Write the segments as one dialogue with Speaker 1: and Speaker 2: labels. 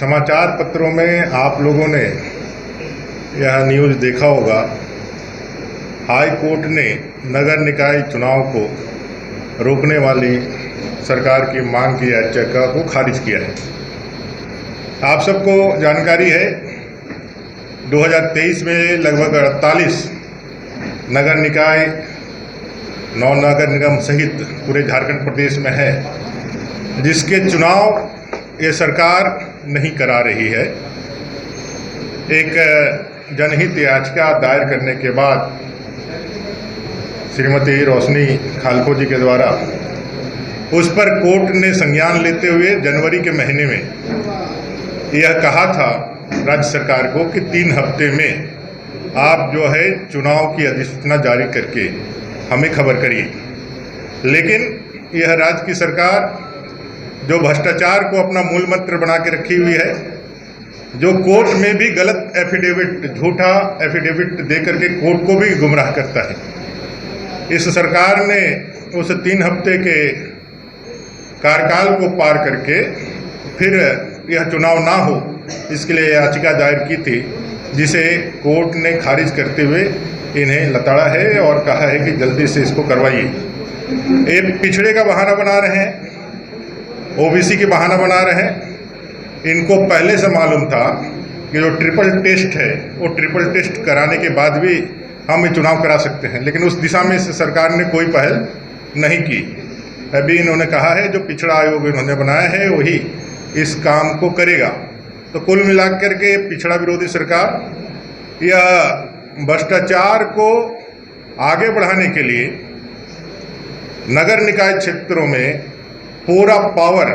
Speaker 1: समाचार पत्रों में आप लोगों ने यह न्यूज़ देखा होगा। हाई कोर्ट ने नगर निकाय चुनाव को रोकने वाली सरकार की मांग की याचिका को खारिज किया है। आप सबको जानकारी है 2023 में लगभग 48 नगर निकाय 9 नगर निगम सहित पूरे झारखंड प्रदेश में है जिसके चुनाव ये सरकार नहीं करा रही है। एक जनहित याचिका दायर करने के बाद श्रीमती रोशनी खालको जी के द्वारा उस पर कोर्ट ने संज्ञान लेते हुए जनवरी के महीने में यह कहा था राज्य सरकार को कि 3 हफ्ते में आप जो है चुनाव की अधिसूचना जारी करके हमें खबर करिए। लेकिन यह राज्य की सरकार जो भ्रष्टाचार को अपना मूल मंत्र बना के रखी हुई है, जो कोर्ट में भी गलत एफिडेविट, झूठा एफिडेविट दे करके कोर्ट को भी गुमराह करता है, इस सरकार ने उस 3 हफ्ते के कार्यकाल को पार करके फिर यह चुनाव ना हो इसके लिए याचिका दायर की थी, जिसे कोर्ट ने खारिज करते हुए इन्हें लताड़ा है और कहा है कि जल्दी से इसको करवाइए। ये पिछड़े का बहाना बना रहे हैं, ओबीसी के बहाना बना रहे हैं। इनको पहले से मालूम था कि जो ट्रिपल टेस्ट है वो ट्रिपल टेस्ट कराने के बाद भी हम ये चुनाव करा सकते हैं, लेकिन उस दिशा में सरकार ने कोई पहल नहीं की। अभी इन्होंने कहा है जो पिछड़ा आयोग इन्होंने बनाया है वही इस काम को करेगा। तो कुल मिलाकर के पिछड़ा विरोधी सरकार यह भ्रष्टाचार को आगे बढ़ाने के लिए नगर निकाय क्षेत्रों में पूरा पावर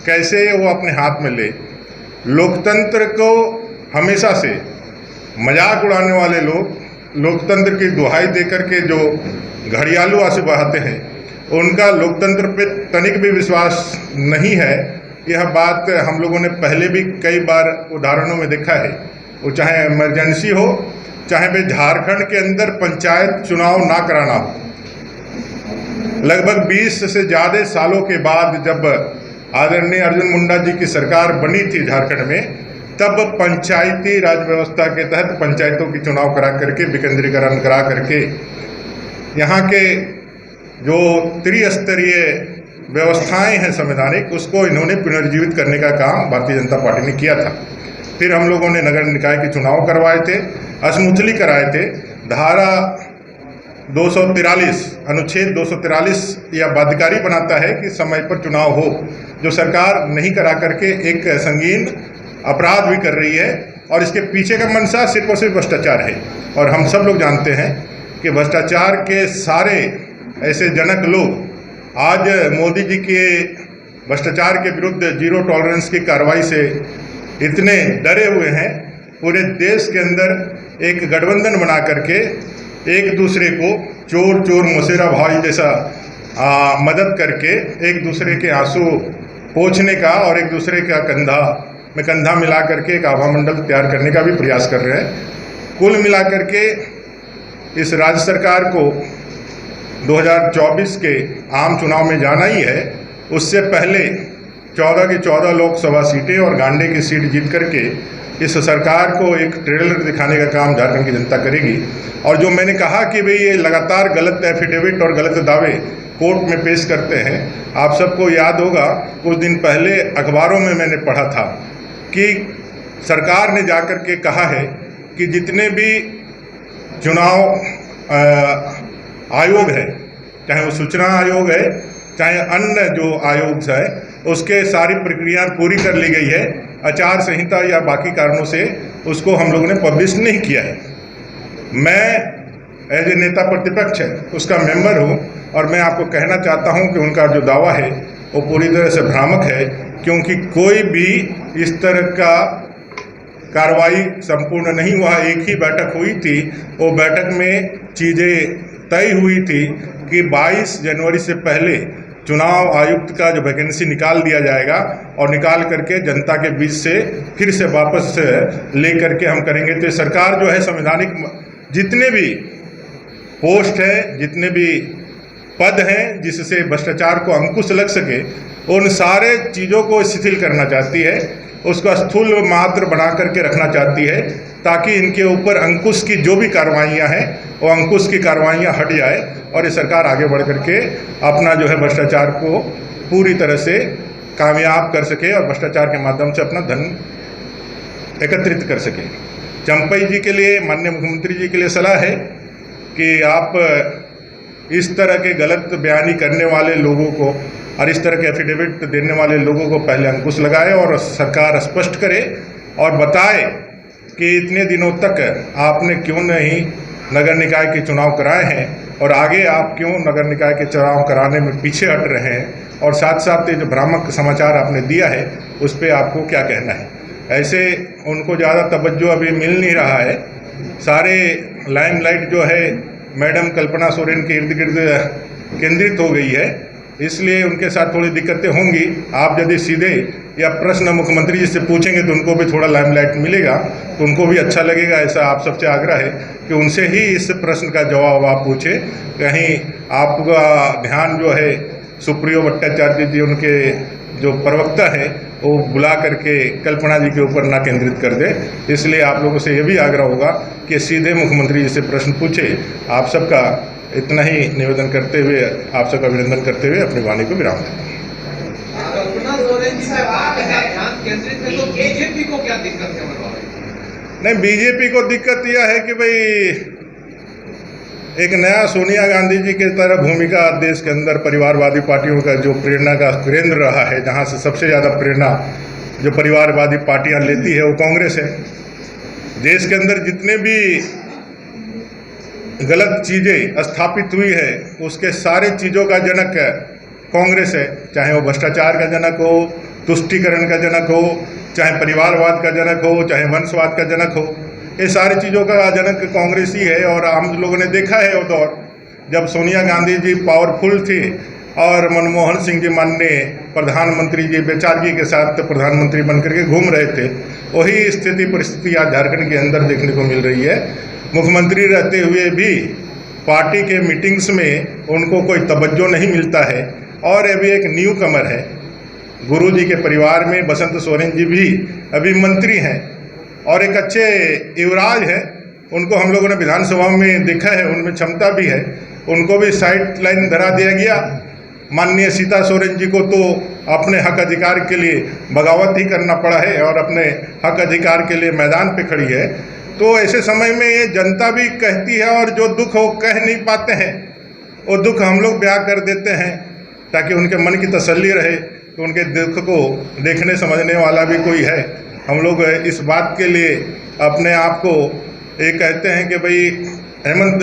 Speaker 1: कैसे वो अपने हाथ में ले, लोकतंत्र को हमेशा से मजाक उड़ाने वाले लोग, लोकतंत्र की दुहाई देकर के जो घड़ियालू आंसू बहाते हैं, उनका लोकतंत्र पे तनिक भी विश्वास नहीं है। यह बात हम लोगों ने पहले भी कई बार उदाहरणों में देखा है। वो चाहे इमरजेंसी हो, चाहे भाई झारखंड के अंदर पंचायत चुनाव ना कराना हो। लगभग 20 से ज़्यादा सालों के बाद जब आदरणीय अर्जुन मुंडा जी की सरकार बनी थी झारखंड में, तब पंचायती राज व्यवस्था के तहत पंचायतों की चुनाव करा करके विकेंद्रीकरण करा करके यहाँ के जो त्रिस्तरीय व्यवस्थाएं हैं संवैधानिक, उसको इन्होंने पुनर्जीवित करने का काम भारतीय जनता पार्टी ने किया था। फिर हम लोगों ने नगर निकाय के चुनाव करवाए थे, स्मूथली कराए थे। धारा 243 अनुच्छेद 243 यह बाध्यकारी बनाता है कि समय पर चुनाव हो, जो सरकार नहीं करा करके एक संगीन अपराध भी कर रही है और इसके पीछे का मंशा सिर्फ और सिर्फ भ्रष्टाचार है। और हम सब लोग जानते हैं कि भ्रष्टाचार के सारे ऐसे जनक लोग आज मोदी जी के भ्रष्टाचार के विरुद्ध जीरो टॉलरेंस की कार्रवाई से इतने डरे हुए हैं। पूरे देश के अंदर एक गठबंधन बना करके एक दूसरे को चोर चोर मौसेरा भाई जैसा मदद करके एक दूसरे के आंसू पोंछने का और एक दूसरे का कंधा में कंधा मिला करके एक आभा मंडल तैयार करने का भी प्रयास कर रहे हैं। कुल मिला करके इस राज्य सरकार को 2024 के आम चुनाव में जाना ही है। उससे पहले 14 की 14 लोकसभा सीटें और गांडे की सीट जीत करके इस सरकार को एक ट्रेलर दिखाने का काम झारखंड की जनता करेगी। और जो मैंने कहा कि भाई ये लगातार गलत एफिडेविट और गलत दावे कोर्ट में पेश करते हैं, आप सबको याद होगा कुछ दिन पहले अखबारों में मैंने पढ़ा था कि सरकार ने जाकर के कहा है कि जितने भी चुनाव आयोग है, चाहे वो सूचना आयोग है, चाहे अन्य जो आयोग है, उसके सारी प्रक्रिया पूरी कर ली गई है। आचार संहिता या बाकी कारणों से उसको हम लोगों ने पब्लिश नहीं किया है। मैं एज ए नेता प्रतिपक्ष है उसका मेंबर हूँ और मैं आपको कहना चाहता हूँ कि उनका जो दावा है वो पूरी तरह से भ्रामक है, क्योंकि कोई भी इस तरह का कार्रवाई संपूर्ण नहीं हुआ। एक ही बैठक हुई थी, वो बैठक में चीज़ें तय हुई थी कि 22 जनवरी से पहले चुनाव आयुक्त का जो वैकेंसी निकाल दिया जाएगा और निकाल करके जनता के बीच से फिर से वापस ले करके हम करेंगे। तो सरकार जो है संवैधानिक जितने भी पोस्ट है, जितने भी पद हैं जिससे भ्रष्टाचार को अंकुश लग सके, उन सारे चीज़ों को शिथिल करना चाहती है। उसको स्थूल मात्र बना करके रखना चाहती है, ताकि इनके ऊपर अंकुश की जो भी कार्रवाइयाँ हैं वो अंकुश की कार्रवाइयाँ हट जाए और ये सरकार आगे बढ़ करके अपना जो है भ्रष्टाचार को पूरी तरह से कामयाब कर सके और भ्रष्टाचार के माध्यम से अपना धन एकत्रित कर सके। चंपई जी के लिए, माननीय मुख्यमंत्री जी के लिए सलाह है कि आप इस तरह के गलत बयानी करने वाले लोगों को और इस तरह के एफिडेविट देने वाले लोगों को पहले अंकुश लगाए और सरकार स्पष्ट करे और बताए कि इतने दिनों तक आपने क्यों नहीं नगर निकाय के चुनाव कराए हैं और आगे आप क्यों नगर निकाय के चुनाव कराने में पीछे हट रहे हैं, और साथ साथ ये जो भ्रामक समाचार आपने दिया है उस पर आपको क्या कहना है। ऐसे उनको ज़्यादा तवज्जो अभी मिल नहीं रहा है, सारे लाइमलाइट जो है मैडम कल्पना सोरेन के इर्द गिर्द केंद्रित हो गई है, इसलिए उनके साथ थोड़ी दिक्कतें होंगी। आप यदि सीधे या प्रश्न मुख्यमंत्री जी से पूछेंगे तो उनको भी थोड़ा लाइमलाइट मिलेगा, तो उनको भी अच्छा लगेगा। ऐसा आप सबसे आग्रह है कि उनसे ही इस प्रश्न का जवाब आप पूछें। कहीं आपका ध्यान जो है सुप्रियो भट्टाचार्य जी, उनके जो प्रवक्ता है, वो बुला करके कल्पना जी के ऊपर ना केंद्रित कर दे। इसलिए आप लोगों से ये भी आग्रह होगा कि सीधे मुख्यमंत्री जी से प्रश्न पूछे। आप सबका इतना ही निवेदन करते हुए, आप सबका अभिनंदन करते हुए अपनी वाणी को विराम देता हूं।
Speaker 2: कल्पना सोरेन जी से बात है ध्यान केंद्रित में, तो बीजेपी को क्या दिक्कत है?
Speaker 1: नहीं, बीजेपी को दिक्कत यह है कि भाई एक नया सोनिया गांधी जी की तरह भूमिका देश के अंदर परिवारवादी पार्टियों का जो प्रेरणा का केंद्र रहा है, जहां से सबसे ज़्यादा प्रेरणा जो परिवारवादी पार्टियां लेती है वो कांग्रेस है। देश के अंदर जितने भी गलत चीज़ें स्थापित हुई है उसके सारे चीज़ों का जनक कांग्रेस है, चाहे वो भ्रष्टाचार का जनक हो, तुष्टीकरण का जनक हो, चाहे परिवारवाद का जनक हो, चाहे वंशवाद का जनक हो, ये सारी चीज़ों का जनक कांग्रेस ही है। और हम लोगों ने देखा है वो दौर जब सोनिया गांधी जी पावरफुल थी और मनमोहन सिंह जी माननीय प्रधानमंत्री जी बेचारगी के साथ प्रधानमंत्री बनकर के घूम रहे थे। वही स्थिति परिस्थिति आज झारखंड के अंदर देखने को मिल रही है। मुख्यमंत्री रहते हुए भी पार्टी के मीटिंग्स में उनको कोई तवज्जो नहीं मिलता है और अभी एक न्यू कमर है। गुरु जी के परिवार में बसंत सोरेन जी भी अभी मंत्री हैं और एक अच्छे युवराज हैं। उनको हम लोगों ने विधानसभा में देखा है, उनमें क्षमता भी है। उनको भी साइड लाइन धरा दिया गया। माननीय सीता सोरेन जी को तो अपने हक अधिकार के लिए बगावत ही करना पड़ा है और अपने हक अधिकार के लिए मैदान पे खड़ी है। तो ऐसे समय में ये जनता भी कहती है और जो दुख वो कह नहीं पाते हैं वो दुख हम लोग ब्याह कर देते हैं ताकि उनके मन की तसल्ली रहे कि उनके दुख को देखने समझने वाला भी कोई है। हम लोग इस बात के लिए अपने आप को ये कहते हैं कि भाई हेमंत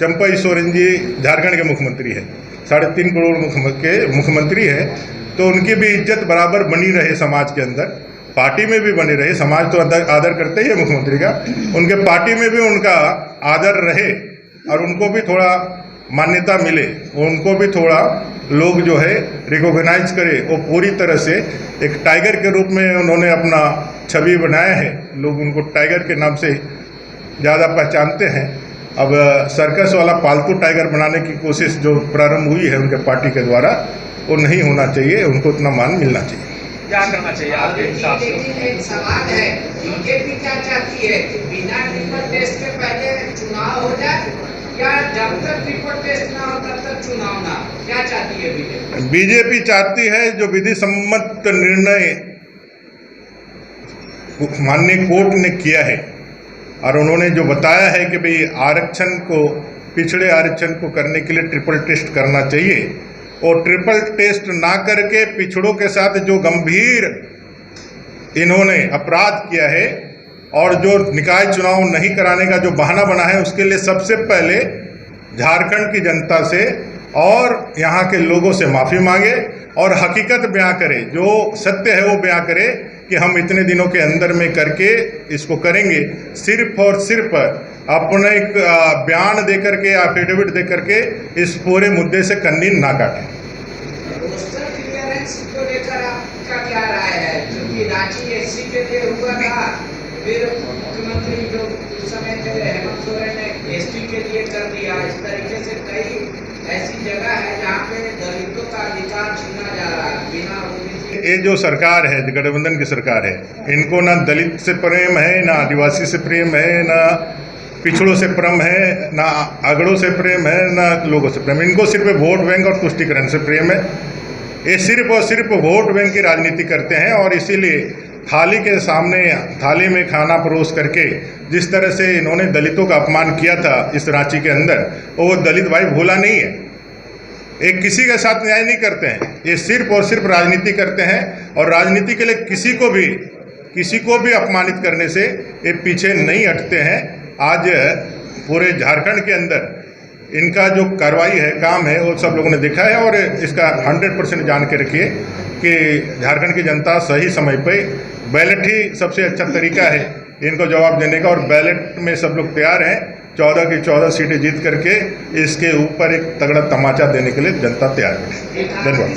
Speaker 1: चंपई सोरेन जी झारखंड के मुख्यमंत्री है, 3.5 करोड़ के मुख्यमंत्री है, तो उनकी भी इज्जत बराबर बनी रहे समाज के अंदर, पार्टी में भी बनी रहे। समाज तो आदर करते ही है मुख्यमंत्री का, उनके पार्टी में भी उनका आदर रहे और उनको भी थोड़ा मान्यता मिले, उनको भी थोड़ा लोग जो है रिकॉग्नाइज करे। वो पूरी तरह से एक टाइगर के रूप में उन्होंने अपना छवि बनाया है। लोग उनको टाइगर के नाम से ज़्यादा पहचानते हैं। अब सर्कस वाला पालतू टाइगर बनाने की कोशिश जो प्रारंभ हुई है उनके पार्टी के द्वारा, वो नहीं होना चाहिए। उनको उतना मान मिलना चाहिए।
Speaker 2: क्या करना चाहिए आपके हिसाब से?
Speaker 3: लेकिन एक सवाल है, बीजेपी क्या चाहती है कि बिना ट्रिपल टेस्ट के पहले चुनाव हो जाए या जब तक ट्रिपल टेस्ट ना हो तब तक चुनाव ना? क्या चाहती है बीजेपी?
Speaker 1: बीजेपी चाहती है जो विधि सम्मत निर्णय माननीय कोर्ट ने किया है और उन्होंने जो बताया है कि भाई आरक्षण को, पिछड़े आरक्षण को करने के लिए ट्रिपल टेस्ट करना चाहिए, और ट्रिपल टेस्ट ना करके पिछड़ों के साथ जो गंभीर इन्होंने अपराध किया है और जो निकाय चुनाव नहीं कराने का जो बहाना बना है, उसके लिए सबसे पहले झारखंड की जनता से और यहाँ के लोगों से माफ़ी मांगे और हकीकत बयां करे, जो सत्य है वो बयां करे कि हम इतने दिनों के अंदर में करके इसको करेंगे। सिर्फ और सिर्फ अपने एक बयान दे करके, एफिडेविट दे करके इस पूरे मुद्दे से कन्नी ना काटें।
Speaker 3: रोस्टर क्लियरेंस को लेकर आपका क्या राय है? क्योंकि रांची एससी के लिए हुआ था, फिर मुख्यमंत्री जो उस समय थे हेमंत सोरेन ने एसटी के लिए कर दिया। इस तरीके से कई ऐसी जगह है जहाँ पे दलितों का अधिकार छीना जा रहा है बिना ओबीसी
Speaker 1: ये जो सरकार है, जो गठबंधन की सरकार है, इनको ना दलित से प्रेम है, ना आदिवासी से प्रेम है, ना पिछड़ों से प्रेम है, ना अगड़ों से प्रेम है, ना लोगों से प्रेम है। इनको सिर्फ वोट बैंक और तुष्टिकरण से प्रेम है। ये सिर्फ और सिर्फ वोट बैंक की राजनीति करते हैं और इसीलिए थाली के सामने थाली में खाना परोस करके जिस तरह से इन्होंने दलितों का अपमान किया था इस रांची के अंदर, वो दलित भाई भोला नहीं है। ये किसी के साथ न्याय नहीं करते हैं, ये सिर्फ और सिर्फ राजनीति करते हैं और राजनीति के लिए किसी को भी अपमानित करने से ये पीछे नहीं हटते हैं। आज पूरे झारखंड के अंदर इनका जो कार्रवाई है, काम है, वो सब लोगों ने देखा है और इसका 100% जान के रखिए कि झारखंड की जनता सही समय पे बैलेट ही सबसे अच्छा तरीका है इनको जवाब देने का और बैलेट में सब लोग तैयार हैं। 14 की 14 सीटें जीत करके इसके ऊपर एक तगड़ा तमाचा देने के लिए जनता तैयार है। धन्यवाद।